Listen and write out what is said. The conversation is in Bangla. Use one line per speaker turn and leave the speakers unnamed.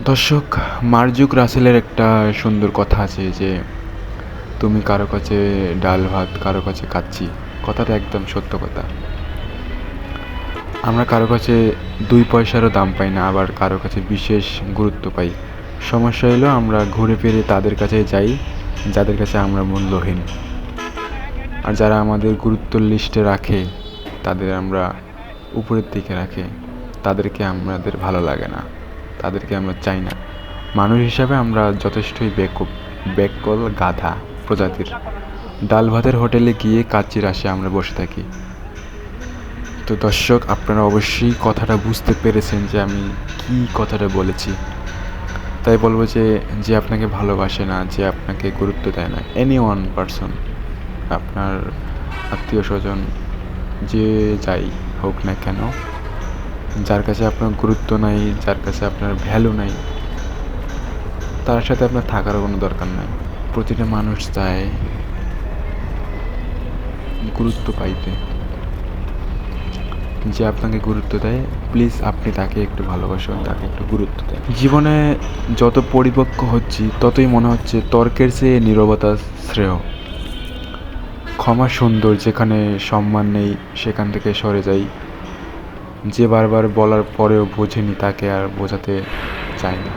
দর্শক, মার্জুক রাসেলের একটা সুন্দর কথা আছে যে, তুমি কারো কাছে ডাল ভাত, কারো কাছে কাচ্চি। কথাটা একদম সত্য কথা। আমরা কারো কাছে ২ পয়সারও দাম পাই না, আবার কারো কাছে বিশেষ গুরুত্ব পাই। সমস্যা হলো আমরা ঘুরে ফিরে তাদের কাছে যাই, যাদের কাছে আমরা মূল্যহীন। আর যারা আমাদের গুরুত্বর লিস্টে রাখে, তাদের আমরা উপরের দিকে রাখে, তাদেরকে আমাদের ভালো লাগে না, তাদেরকে আমরা চাই না। মানুষ হিসাবে আমরা যথেষ্টই বেকল গাধা প্রজাতির। ডাল ভাতের হোটেলে গিয়ে কাচ্চির আশে আমরা বসে থাকি। তো দর্শক, আপনারা অবশ্যই কথাটা বুঝতে পেরেছেন যে আমি কী কথাটা বলেছি। তাই বলবো যে, যে আপনাকে ভালোবাসে না, যে আপনাকে গুরুত্ব দেয় না, এনি ওয়ান পারসন, আপনার আত্মীয় স্বজন, যে যাই হোক না কেন, যার কাছে আপনার গুরুত্ব নাই, যার কাছে আপনার ভ্যালু নাই, তার সাথে আপনার থাকার কোনো দরকার নাই। প্রতিটা মানুষ চায় গুরুত্ব পাইতে। যে আপনাকে গুরুত্ব দেয়, প্লিজ আপনি তাকে একটু ভালোবাসুন, তাকে একটু গুরুত্ব দেন। জীবনে যত পরিপক্ক হচ্ছি, ততই মনে হচ্ছে তর্কের চেয়ে নীরবতা শ্রেয়। ক্ষমা সুন্দর, যেখানে সম্মান নেই সেখান থেকে সরে যাই। যে বারবার বলার পরেও বোঝেনি, তাকে আর বোঝাতে চাই না।